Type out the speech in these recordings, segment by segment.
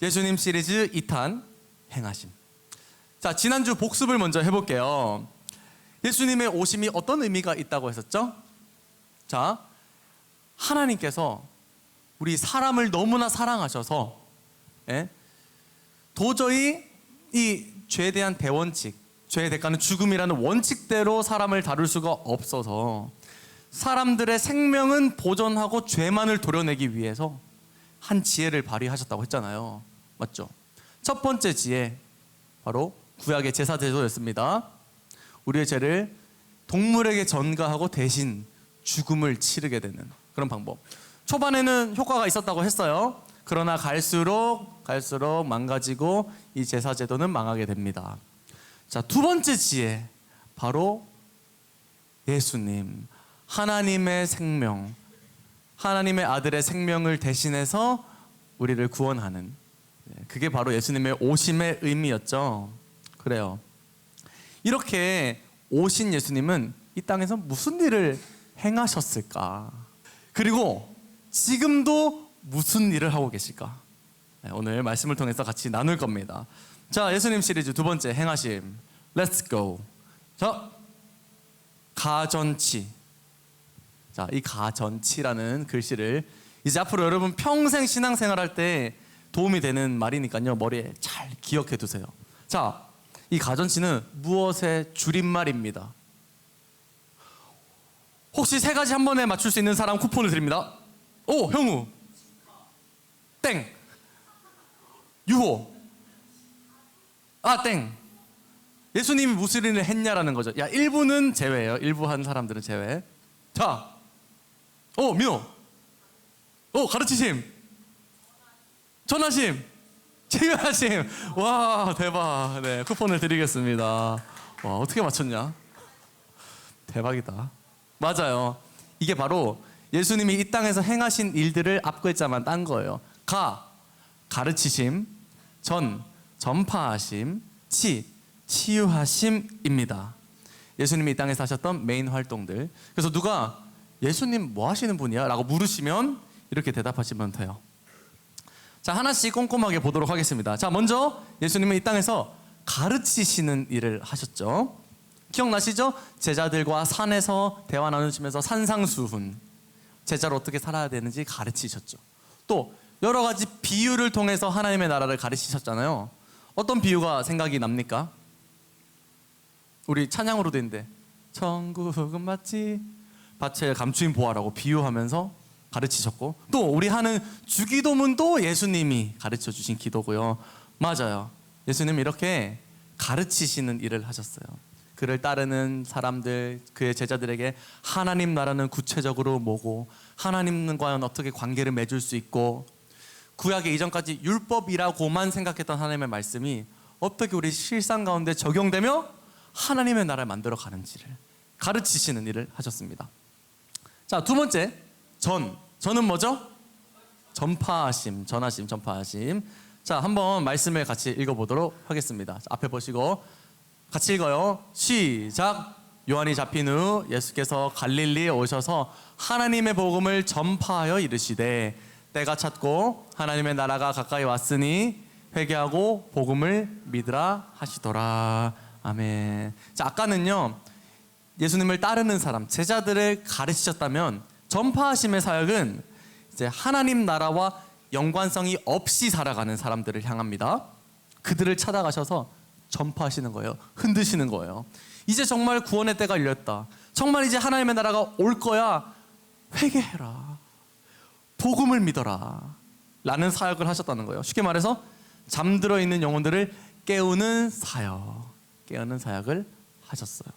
예수님 시리즈 2탄 행하심. 자, 지난주 복습을 먼저 해볼게요. 예수님의 오심이 어떤 의미가 있다고 했었죠? 자, 하나님께서 우리 사람을 너무나 사랑하셔서 도저히 이 죄에 대한 대원칙, 죄의 대가는 죽음이라는 원칙대로 사람을 다룰 수가 없어서 사람들의 생명은 보존하고 죄만을 도려내기 위해서 한 지혜를 발휘하셨다고 했잖아요. 맞죠? 첫 번째 지혜, 바로 구약의 제사 제도였습니다. 우리의 죄를 동물에게 전가하고 대신 죽음을 치르게 되는 그런 방법. 초반에는 효과가 있었다고 했어요. 그러나 갈수록 망가지고 이 제사 제도는 망하게 됩니다. 자, 두 번째 지혜, 바로 예수님, 하나님의 생명, 하나님의 아들의 생명을 대신해서 우리를 구원하는, 그게 바로 예수님의 오심의 의미였죠. 그래요. 이렇게 오신 예수님은 이 땅에서 무슨 일을 행하셨을까? 그리고 지금도 무슨 일을 하고 계실까? 오늘 말씀을 통해서 같이 나눌 겁니다. 자, 예수님 시리즈 두 번째 행하심, Let's go. 자, 가전치. 자, 이 가전치라는 글씨를 이제 앞으로 여러분 평생 신앙생활할 때 도움이 되는 말이니까요, 머리에 잘 기억해 두세요. 자, 이 가전치는 무엇의 줄임말입니다. 혹시 세 가지 한 번에 맞출 수 있는 사람 쿠폰을 드립니다. 오, 형우. 땡. 유호. 아, 땡. 예수님이 무슨 일을 했냐라는 거죠. 야, 일부는 제외예요. 일부 한 사람들은 제외. 자, 오, 민호. 오, 가르치심. 전하심. 치유하심. 와, 대박. 네, 쿠폰을 드리겠습니다. 와, 어떻게 맞췄냐? 대박이다. 맞아요. 이게 바로 예수님이 이 땅에서 행하신 일들을 앞글자만 딴 거예요. 가르치심. 전파하심. 치유하심입니다. 예수님이 이 땅에서 하셨던 메인 활동들. 그래서 누가 예수님 뭐 하시는 분이야? 라고 물으시면 이렇게 대답하시면 돼요. 자, 하나씩 꼼꼼하게 보도록 하겠습니다. 자, 먼저 예수님은 이 땅에서 가르치시는 일을 하셨죠. 기억나시죠? 제자들과 산에서 대화 나누시면서 산상수훈, 제자로 어떻게 살아야 되는지 가르치셨죠. 또 여러 가지 비유를 통해서 하나님의 나라를 가르치셨잖아요. 어떤 비유가 생각이 납니까? 우리 찬양으로도 있는데 천국은 마치 밭에 감추인 보화라고 비유하면서 가르치셨고, 또 우리 하는 주기도문도 예수님이 가르쳐 주신 기도고요. 맞아요. 예수님이 이렇게 가르치시는 일을 하셨어요. 그를 따르는 사람들, 그의 제자들에게 하나님 나라는 구체적으로 뭐고, 하나님과는 어떻게 관계를 맺을 수 있고, 구약의 이전까지 율법이라고만 생각했던 하나님의 말씀이 어떻게 우리 실상 가운데 적용되며 하나님의 나라를 만들어 가는지를 가르치시는 일을 하셨습니다. 자, 두 번째, 전은 뭐죠? 전파하심, 전파하심. 자, 한번 말씀을 같이 읽어보도록 하겠습니다. 자, 앞에 보시고 같이 읽어요. 시작. 요한이 잡힌 후 예수께서 갈릴리에 오셔서 하나님의 복음을 전파하여 이르시되 때가 찼고 하나님의 나라가 가까이 왔으니 회개하고 복음을 믿으라 하시더라. 아멘. 자, 아까는요, 예수님을 따르는 사람, 제자들을 가르치셨다면 전파하심의 사역은 이제 하나님 나라와 연관성이 없이 살아가는 사람들을 향합니다. 그들을 찾아가셔서 전파하시는 거예요. 흔드시는 거예요. 이제 정말 구원의 때가 열렸다. 정말 이제 하나님의 나라가 올 거야. 회개해라. 복음을 믿어라. 라는 사역을 하셨다는 거예요. 쉽게 말해서 잠들어 있는 영혼들을 깨우는 사역을 하셨어요.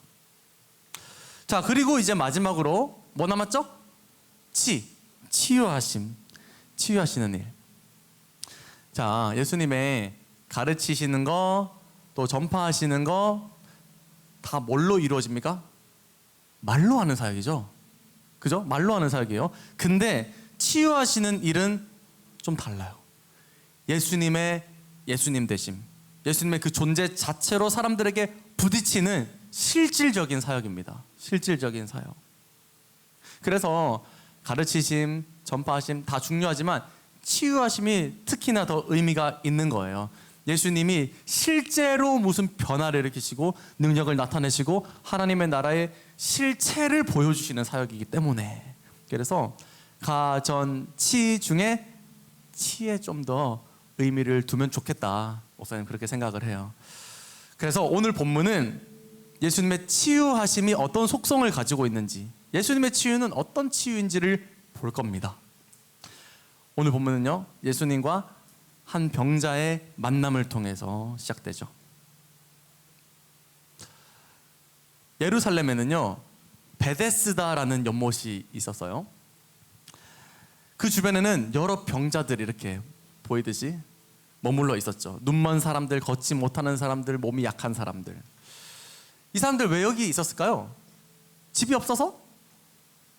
자, 그리고 이제 마지막으로 뭐 남았죠? 치유하시는 일. 자, 예수님의 가르치시는 거, 또 전파하시는 거 다 뭘로 이루어집니까? 말로 하는 사역이죠. 그죠? 말로 하는 사역이에요. 근데 치유하시는 일은 좀 달라요. 예수님의 예수님 되심, 예수님의 그 존재 자체로 사람들에게 부딪히는 실질적인 사역입니다. 실질적인 사역. 그래서 가르치심, 전파하심 다 중요하지만 치유하심이 특히나 더 의미가 있는 거예요. 예수님이 실제로 무슨 변화를 일으키시고 능력을 나타내시고 하나님의 나라의 실체를 보여주시는 사역이기 때문에, 그래서 가전치 중에 치에 좀 더 의미를 두면 좋겠다, 목사님 그렇게 생각을 해요. 그래서 오늘 본문은 예수님의 치유하심이 어떤 속성을 가지고 있는지, 예수님의 치유는 어떤 치유인지를 볼 겁니다. 오늘 본문은요, 예수님과 한 병자의 만남을 통해서 시작되죠. 예루살렘에는요, 베데스다라는 연못이 있었어요. 그 주변에는 여러 병자들이 이렇게 보이듯이 머물러 있었죠. 눈먼 사람들, 걷지 못하는 사람들, 몸이 약한 사람들. 이 사람들 왜 여기 있었을까요? 집이 없어서?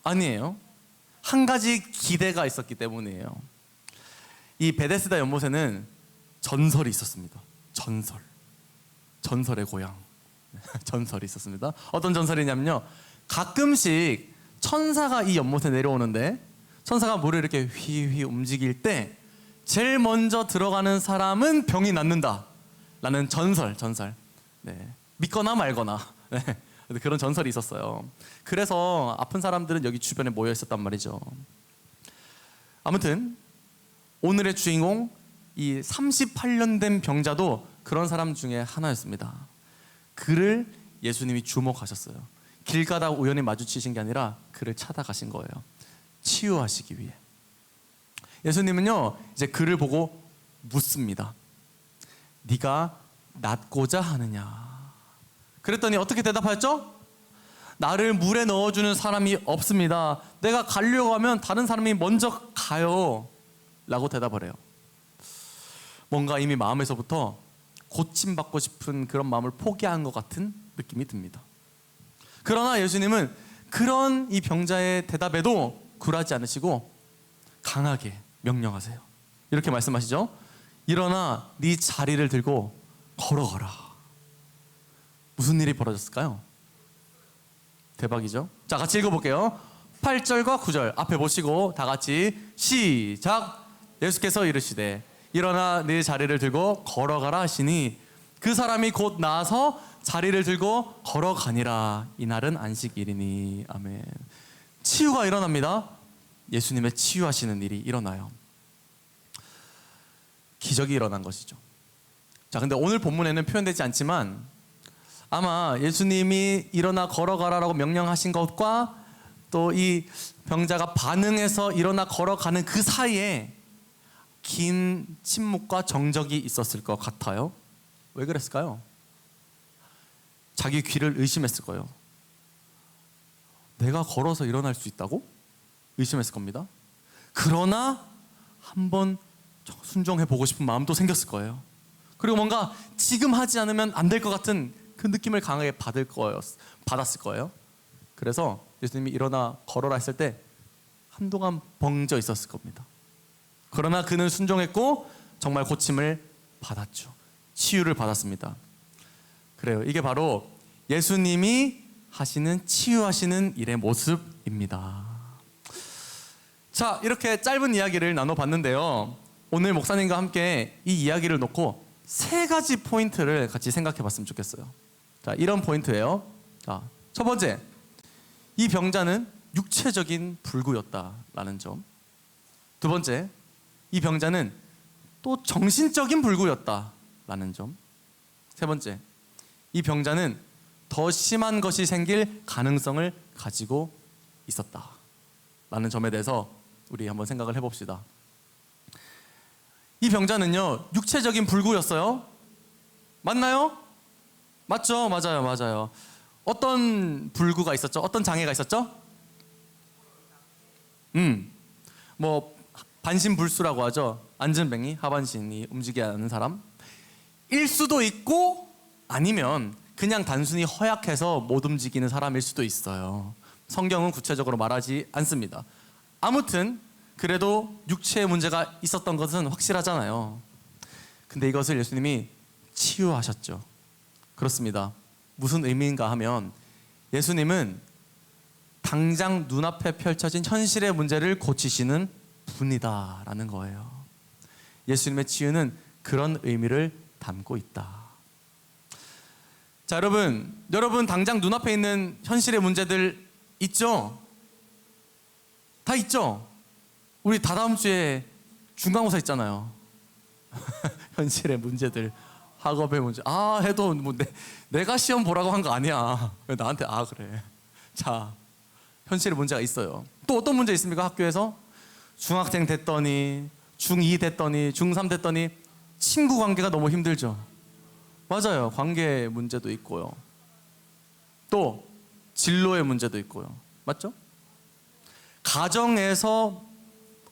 아니에요. 한 가지 기대가 있었기 때문이에요. 이 베데스다 연못에는 전설이 있었습니다. 전설의 고향. 전설이 있었습니다. 어떤 전설이냐면요, 가끔씩 천사가 이 연못에 내려오는데, 천사가 물을 이렇게 휘휘 움직일 때 제일 먼저 들어가는 사람은 병이 낫는다 라는 전설. 네. 믿거나 말거나. 네. 그런 전설이 있었어요. 그래서 아픈 사람들은 여기 주변에 모여 있었단 말이죠. 아무튼 오늘의 주인공, 이 38년 된 병자도 그런 사람 중에 하나였습니다. 그를 예수님이 주목하셨어요. 길 가다 우연히 마주치신 게 아니라 그를 찾아가신 거예요. 치유하시기 위해. 예수님은요, 이제 그를 보고 묻습니다. 네가 낫고자 하느냐? 그랬더니 어떻게 대답하였죠? 나를 물에 넣어주는 사람이 없습니다. 내가 가려고 하면 다른 사람이 먼저 가요 라고 대답을 해요. 뭔가 이미 마음에서부터 고침받고 싶은 그런 마음을 포기한 것 같은 느낌이 듭니다. 그러나 예수님은 그런 이 병자의 대답에도 굴하지 않으시고 강하게 명령하세요. 이렇게 말씀하시죠. 일어나 네 자리를 들고 걸어가라. 무슨 일이 벌어졌을까요? 대박이죠. 자, 같이 읽어볼게요. 8절과 9절 앞에 보시고 다 같이 시작. 예수께서 이르시되 일어나 네 자리를 들고 걸어가라 하시니 그 사람이 곧 나아서 자리를 들고 걸어가니라. 이날은 안식일이니. 아멘. 치유가 일어납니다. 예수님의 치유하시는 일이 일어나요. 기적이 일어난 것이죠. 자, 근데 오늘 본문에는 표현되지 않지만 아마 예수님이 일어나 걸어가라라고 명령하신 것과 또 이 병자가 반응해서 일어나 걸어가는 그 사이에 긴 침묵과 정적이 있었을 것 같아요. 왜 그랬을까요? 자기 귀를 의심했을 거예요. 내가 걸어서 일어날 수 있다고? 의심했을 겁니다. 그러나 한번 순종해 보고 싶은 마음도 생겼을 거예요. 그리고 뭔가 지금 하지 않으면 안 될 것 같은 그 느낌을 강하게 받았을 거예요. 그래서 예수님이 일어나 걸어라 했을 때 한동안 벙쪄 있었을 겁니다. 그러나 그는 순종했고 정말 고침을 받았죠. 치유를 받았습니다. 그래요. 이게 바로 예수님이 하시는 치유하시는 일의 모습입니다. 자, 이렇게 짧은 이야기를 나눠봤는데요. 오늘 목사님과 함께 이 이야기를 놓고 세 가지 포인트를 같이 생각해 봤으면 좋겠어요. 자, 이런 포인트예요. 자, 첫 번째, 이 병자는 육체적인 불구였다라는 점. 두 번째, 이 병자는 또 정신적인 불구였다라는 점. 세 번째, 이 병자는 더 심한 것이 생길 가능성을 가지고 있었다라는 점에 대해서 우리 한번 생각을 해봅시다. 이 병자는요, 육체적인 불구였어요. 맞나요? 맞죠? 맞아요. 어떤 불구가 있었죠? 어떤 장애가 있었죠? 뭐 반신불수라고 하죠. 앉은뱅이, 하반신이 움직이지 않는 사람. 일 수도 있고 아니면 그냥 단순히 허약해서 못 움직이는 사람일 수도 있어요. 성경은 구체적으로 말하지 않습니다. 아무튼 그래도 육체에 문제가 있었던 것은 확실하잖아요. 근데 이것을 예수님이 치유하셨죠. 그렇습니다. 무슨 의미인가 하면 예수님은 당장 눈앞에 펼쳐진 현실의 문제를 고치시는 분이다라는 거예요. 예수님의 치유는 그런 의미를 담고 있다. 자, 여러분 당장 눈앞에 있는 현실의 문제들 있죠? 다 있죠? 우리 다다음 주에 중간고사 있잖아요. 현실의 문제들, 학업의 문제. 해도 뭐 내가 시험 보라고 한 거 아니야. 왜 나한테 그래. 자, 현실의 문제가 있어요. 또 어떤 문제 있습니까? 학교에서 중학생 됐더니, 중2 됐더니, 중3 됐더니 친구 관계가 너무 힘들죠. 맞아요. 관계 문제도 있고요. 또 진로의 문제도 있고요. 맞죠? 가정에서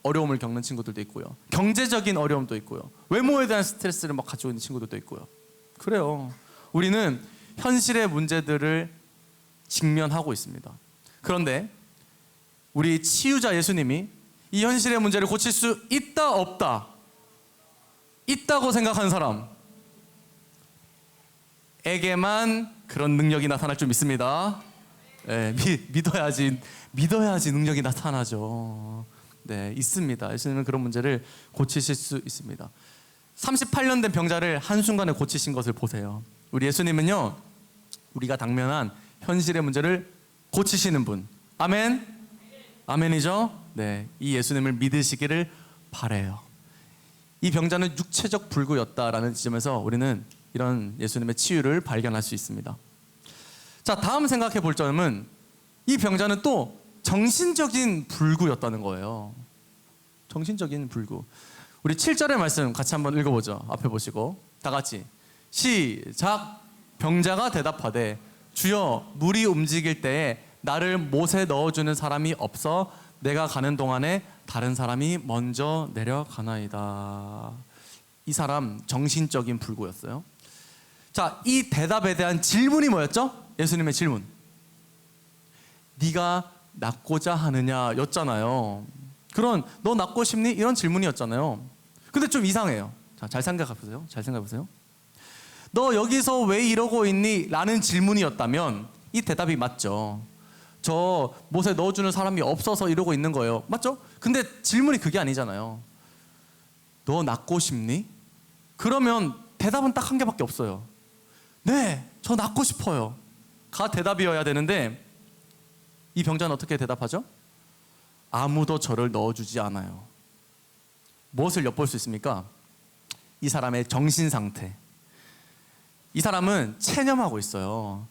어려움을 겪는 친구들도 있고요. 경제적인 어려움도 있고요. 외모에 대한 스트레스를 막 가지고 있는 친구들도 있고요. 그래요. 우리는 현실의 문제들을 직면하고 있습니다. 그런데 우리 치유자 예수님이 이 현실의 문제를 고칠 수 있다, 없다? 있다고 생각하는 사람에게만 그런 능력이 나타날 줄 믿습니다. 네, 믿어야지 능력이 나타나죠. 네, 있습니다. 예수님은 그런 문제를 고치실 수 있습니다. 38년 된 병자를 한순간에 고치신 것을 보세요. 우리 예수님은요, 우리가 당면한 현실의 문제를 고치시는 분. 아멘? 아멘이죠? 네, 이 예수님을 믿으시기를 바라요. 이 병자는 육체적 불구였다라는 지점에서 우리는 이런 예수님의 치유를 발견할 수 있습니다. 자, 다음 생각해 볼 점은 이 병자는 또 정신적인 불구였다는 거예요. 정신적인 불구. 우리 7절의 말씀 같이 한번 읽어보죠. 앞에 보시고 다 같이 시작. 병자가 대답하되 주여, 물이 움직일 때에 나를 못에 넣어주는 사람이 없어 내가 가는 동안에 다른 사람이 먼저 내려가나이다. 이 사람 정신적인 불구였어요. 자, 이 대답에 대한 질문이 뭐였죠? 예수님의 질문. 네가 낫고자 하느냐 였잖아요. 그런 너 낫고 싶니? 이런 질문이었잖아요. 근데 좀 이상해요. 자, 잘 생각해 보세요. 너 여기서 왜 이러고 있니? 라는 질문이었다면 이 대답이 맞죠. 저 못에 넣어주는 사람이 없어서 이러고 있는 거예요. 맞죠? 근데 질문이 그게 아니잖아요. 너 낫고 싶니? 그러면 대답은 딱 한 개밖에 없어요. 네, 저 낫고 싶어요. 가 대답이어야 되는데 이 병자는 어떻게 대답하죠? 아무도 저를 넣어주지 않아요. 무엇을 엿볼 수 있습니까? 이 사람의 정신 상태. 이 사람은 체념하고 있어요.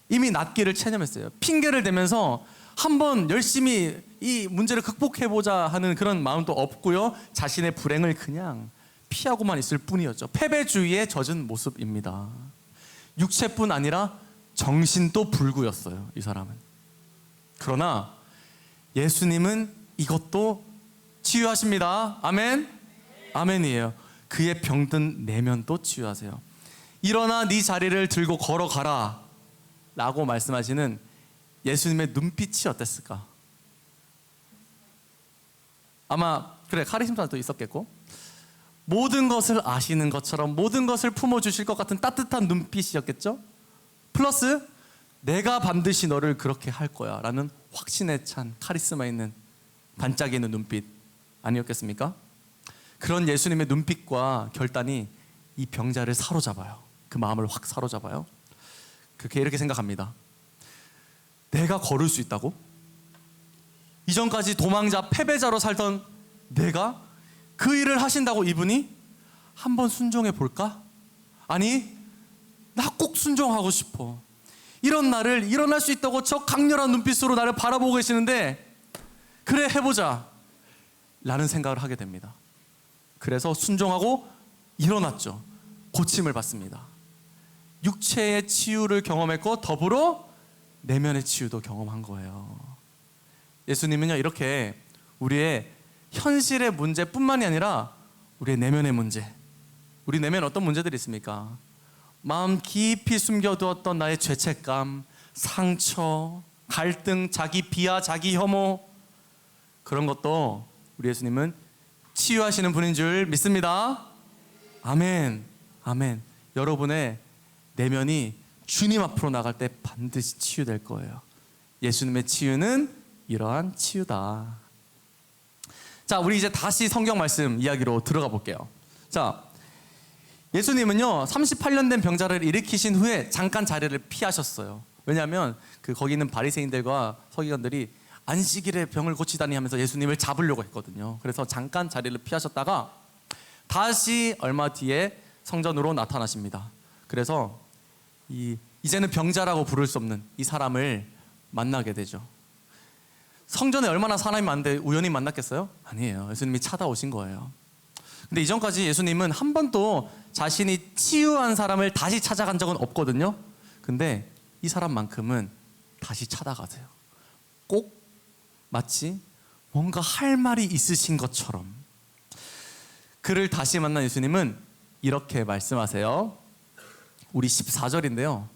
이미 낫기를 체념했어요. 핑계를 대면서 한번 열심히 이 문제를 극복해보자 하는 그런 마음도 없고요. 자신의 불행을 그냥 피하고만 있을 뿐이었죠. 패배주의에 젖은 모습입니다. 육체뿐 아니라 정신도 불구였어요. 이 사람은. 그러나 예수님은 이것도 치유하십니다. 아멘? 아멘이에요. 그의 병든 내면도 치유하세요. 일어나 네 자리를 들고 걸어가라 라고 말씀하시는 예수님의 눈빛이 어땠을까? 아마 그래, 카리스마도 있었겠고 모든 것을 아시는 것처럼 모든 것을 품어주실 것 같은 따뜻한 눈빛이었겠죠? 플러스 내가 반드시 너를 그렇게 할 거야 라는 확신에 찬 카리스마 있는 반짝이는 눈빛 아니었겠습니까? 그런 예수님의 눈빛과 결단이 이 병자를 사로잡아요. 그 마음을 확 사로잡아요. 그렇게 이렇게 생각합니다. 내가 걸을 수 있다고? 이전까지 도망자 패배자로 살던 내가 그 일을 하신다고 이분이 한번 순종해 볼까? 아니, 나 꼭 순종하고 싶어. 이런 나를 일어날 수 있다고 저 강렬한 눈빛으로 나를 바라보고 계시는데 그래, 해보자 라는 생각을 하게 됩니다. 그래서 순종하고 일어났죠. 고침을 받습니다. 육체의 치유를 경험했고 더불어 내면의 치유도 경험한 거예요. 예수님은요, 이렇게 우리의 현실의 문제뿐만이 아니라 우리의 내면의 문제, 우리 내면에 어떤 문제들이 있습니까? 마음 깊이 숨겨두었던 나의 죄책감, 상처, 갈등, 자기 비하, 자기 혐오, 그런 것도 우리 예수님은 치유하시는 분인 줄 믿습니다. 아멘. 아멘. 여러분의 내면이 주님 앞으로 나갈 때 반드시 치유될 거예요. 예수님의 치유는 이러한 치유다. 자, 자, 우리 이제 다시 성경 말씀 이야기로 들어가 볼게요. 자, 예수님은요 38년 된 병자를 일으키신 후에 잠깐 자리를 피하셨어요. 왜냐하면 거기 있는 바리새인들과 서기관들이 안식일에 병을 고치다니 하면서 예수님을 잡으려고 했거든요. 그래서 잠깐 자리를 피하셨다가 다시 얼마 뒤에 성전으로 나타나십니다. 그래서 이제는 병자라고 부를 수 없는 이 사람을 만나게 되죠. 성전에 얼마나 사람이 많은데 우연히 만났겠어요? 아니에요. 예수님이 찾아오신 거예요. 근데 이전까지 예수님은 한 번도 자신이 치유한 사람을 다시 찾아간 적은 없거든요. 근데 이 사람만큼은 다시 찾아가세요. 꼭 마치 뭔가 할 말이 있으신 것처럼. 그를 다시 만난 예수님은 이렇게 말씀하세요. 우리 14절인데요.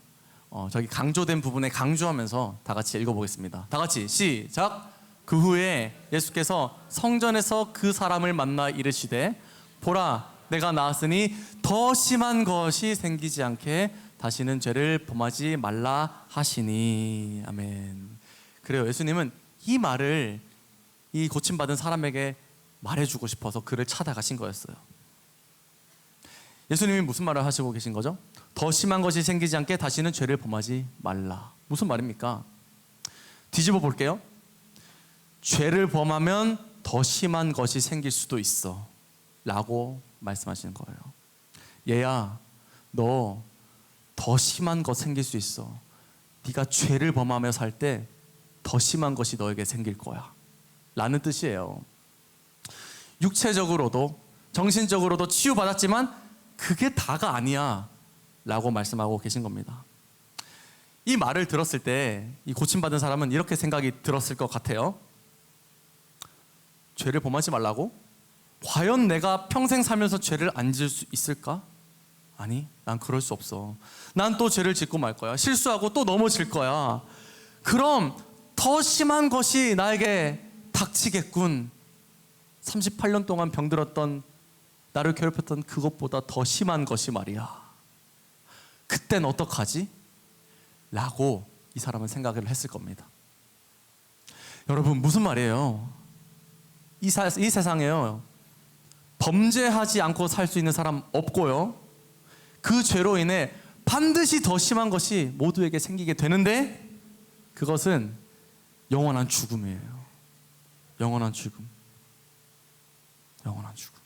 저기 강조된 부분에 강조하면서 다 같이 읽어보겠습니다. 다 같이 시작. 그 후에 예수께서 성전에서 그 사람을 만나 이르시되 보라 내가 나았으니 더 심한 것이 생기지 않게 다시는 죄를 범하지 말라 하시니. 아멘. 그래요. 예수님은 이 말을 이 고침받은 사람에게 말해주고 싶어서 그를 찾아가신 거였어요. 예수님이 무슨 말을 하시고 계신 거죠? 더 심한 것이 생기지 않게 다시는 죄를 범하지 말라. 무슨 말입니까? 뒤집어 볼게요. 죄를 범하면 더 심한 것이 생길 수도 있어 라고 말씀하시는 거예요. 얘야, 너 더 심한 것 생길 수 있어. 네가 죄를 범하며 살 때 더 심한 것이 너에게 생길 거야 라는 뜻이에요. 육체적으로도 정신적으로도 치유받았지만 그게 다가 아니야 라고 말씀하고 계신 겁니다. 이 말을 들었을 때 이 고침받은 사람은 이렇게 생각이 들었을 것 같아요. 죄를 범하지 말라고? 과연 내가 평생 살면서 죄를 안 지을 수 있을까? 아니, 난 그럴 수 없어. 난 또 죄를 짓고 말 거야. 실수하고 또 넘어질 거야. 그럼 더 심한 것이 나에게 닥치겠군. 38년 동안 병들었던 나를 괴롭혔던 그것보다 더 심한 것이 말이야. 그땐 어떡하지? 라고 이 사람은 생각을 했을 겁니다. 여러분, 무슨 말이에요? 이 세상에요 범죄하지 않고 살 수 있는 사람 없고요, 그 죄로 인해 반드시 더 심한 것이 모두에게 생기게 되는데 그것은 영원한 죽음이에요. 영원한 죽음. 영원한 죽음.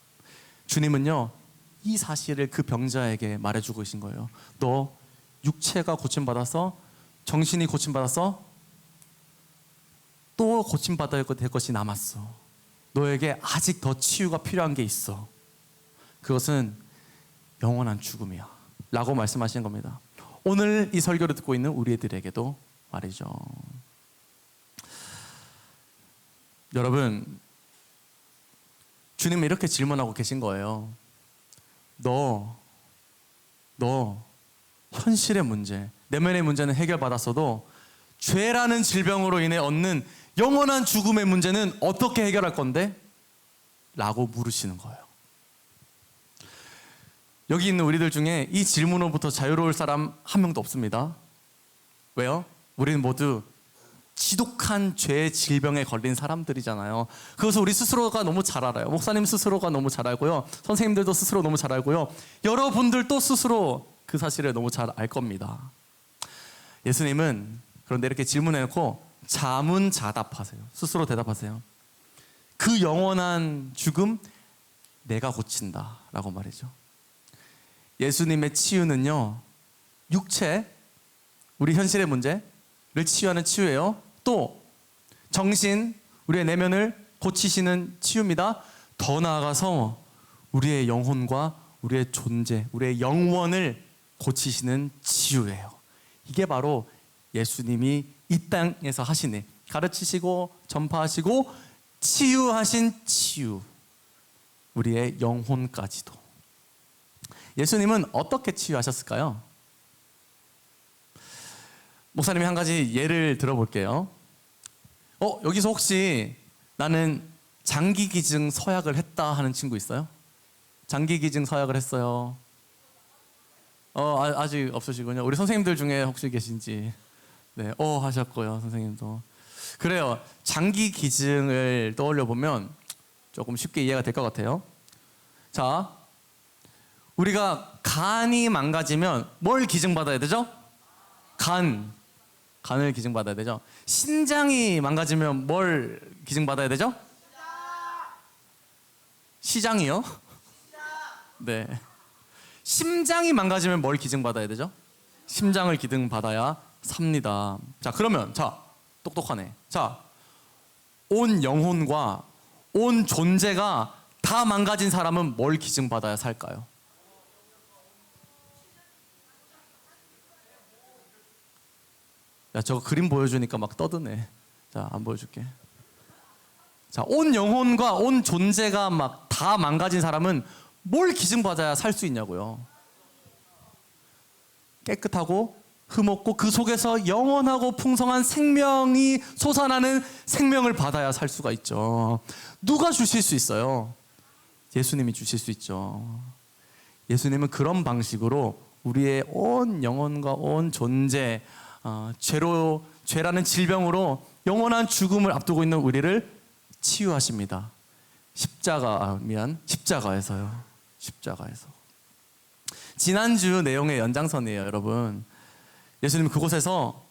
주님은요 이 사실을 그 병자에게 말해주고 계신 거예요. 너 육체가 고침받아서 정신이 고침받아서 또 고침받아야 될 것이 남았어. 너에게 아직 더 치유가 필요한 게 있어. 그것은 영원한 죽음이야 라고 말씀하시는 겁니다. 오늘 이 설교를 듣고 있는 우리들에게도 말이죠. 여러분, 주님은 이렇게 질문하고 계신 거예요. 너 현실의 문제, 내면의 문제는 해결받았어도 죄라는 질병으로 인해 얻는 영원한 죽음의 문제는 어떻게 해결할 건데? 라고 물으시는 거예요. 여기 있는 우리들 중에 이 질문으로부터 자유로울 사람 한 명도 없습니다. 왜요? 우리는 모두 지독한 죄의 질병에 걸린 사람들이잖아요. 그것을 우리 스스로가 너무 잘 알아요. 목사님 스스로가 너무 잘 알고요, 선생님들도 스스로 너무 잘 알고요, 여러분들도 스스로 그 사실을 너무 잘 알 겁니다. 예수님은 그런데 이렇게 질문해놓고 자문자답하세요. 스스로 대답하세요. 그 영원한 죽음 내가 고친다 라고 말이죠. 예수님의 치유는요 육체, 우리 현실의 문제를 치유하는 치유예요. 또 정신, 우리의 내면을 고치시는 치유입니다. 더 나아가서 우리의 영혼과 우리의 존재, 우리의 영원을 고치시는 치유예요. 이게 바로 예수님이 이 땅에서 하시는, 가르치시고 전파하시고 치유하신 치유, 우리의 영혼까지도. 예수님은 어떻게 치유하셨을까요? 목사님이 한 가지 예를 들어볼게요. 여기서 혹시 나는 장기기증 서약을 했다 하는 친구 있어요? 장기기증 서약을 했어요. 아직 없으시군요. 우리 선생님들 중에 혹시 계신지. 네, 하셨고요, 선생님도. 그래요. 장기기증을 떠올려 보면 조금 쉽게 이해가 될 것 같아요. 자, 우리가 간이 망가지면 뭘 기증받아야 되죠? 간을 기증받아야 되죠. 신장이 망가지면 뭘 기증받아야 되죠? 시장이요? 네. 심장이 망가지면 뭘 기증받아야 되죠? 심장을 기증받아야 삽니다. 자, 그러면 똑똑하네. 온 영혼과 온 존재가 다 망가진 사람은 뭘 기증받아야 살까요? 야, 저거 그림 보여주니까 막 떠드네. 자, 안 보여줄게. 자, 온 영혼과 온 존재가 막 다 망가진 사람은 뭘 기증받아야 살 수 있냐고요. 깨끗하고 흠없고 그 속에서 영원하고 풍성한 생명이 솟아나는 생명을 받아야 살 수가 있죠. 누가 주실 수 있어요? 예수님이 주실 수 있죠. 예수님은 그런 방식으로 우리의 온 영혼과 온 존재, 죄라는 질병으로 영원한 죽음을 앞두고 있는 우리를 치유하십니다. 십자가에서요. 십자가에서. 지난주 내용의 연장선이에요, 여러분. 예수님 그곳에서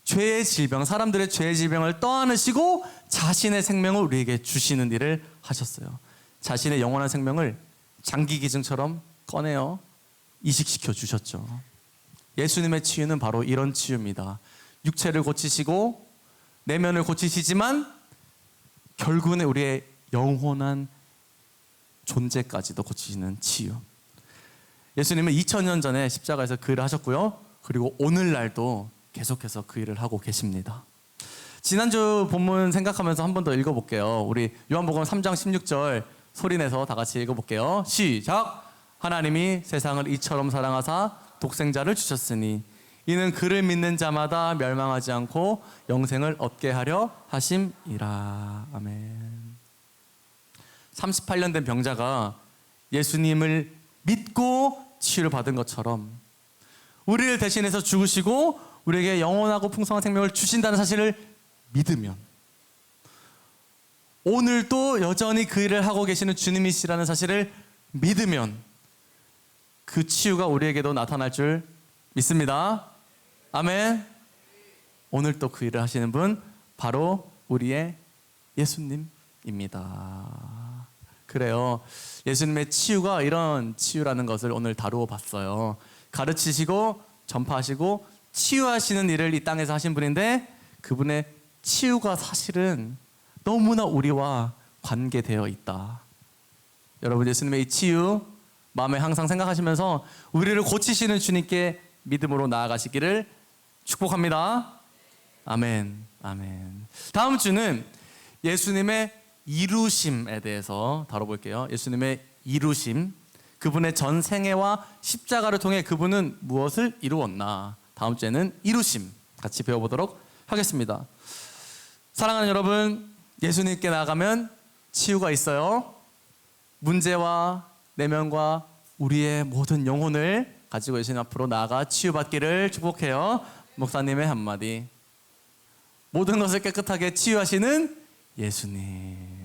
죄의 질병, 사람들의 죄의 질병을 떠안으시고 자신의 생명을 우리에게 주시는 일을 하셨어요. 자신의 영원한 생명을 장기 기증처럼 꺼내어 이식시켜 주셨죠. 예수님의 치유는 바로 이런 치유입니다. 육체를 고치시고 내면을 고치시지만 결국은 우리의 영원한 존재까지도 고치시는 치유. 예수님은 2000년 전에 십자가에서 그 일을 하셨고요. 그리고 오늘날도 계속해서 그 일을 하고 계십니다. 지난주 본문 생각하면서 한 번 더 읽어볼게요. 우리 요한복음 3장 16절 소리내서 다 같이 읽어볼게요. 시작! 하나님이 세상을 이처럼 사랑하사 독생자를 주셨으니 이는 그를 믿는 자마다 멸망하지 않고 영생을 얻게 하려 하심이라. 아멘. 38년 된 병자가 예수님을 믿고 치유를 받은 것처럼 우리를 대신해서 죽으시고 우리에게 영원하고 풍성한 생명을 주신다는 사실을 믿으면, 오늘도 여전히 그 일을 하고 계시는 주님이시라는 사실을 믿으면 그 치유가 우리에게도 나타날 줄 믿습니다. 아멘. 오늘 또 그 일을 하시는 분 바로 우리의 예수님입니다. 그래요. 예수님의 치유가 이런 치유라는 것을 오늘 다루어 봤어요. 가르치시고 전파하시고 치유하시는 일을 이 땅에서 하신 분인데 그분의 치유가 사실은 너무나 우리와 관계되어 있다. 여러분, 예수님의 이 치유 마음에 항상 생각하시면서 우리를 고치시는 주님께 믿음으로 나아가시기를 축복합니다. 아멘. 아멘. 다음 주는 예수님의 이루심에 대해서 다뤄볼게요. 예수님의 이루심, 그분의 전 생애와 십자가를 통해 그분은 무엇을 이루었나. 다음 주에는 이루심 같이 배워보도록 하겠습니다. 사랑하는 여러분, 예수님께 나아가면 치유가 있어요. 문제와 내면과 우리의 모든 영혼을 가지고 예수님 앞으로 나아가 치유받기를 축복해요. 목사님의 한마디. 모든 것을 깨끗하게 치유하시는 예수님.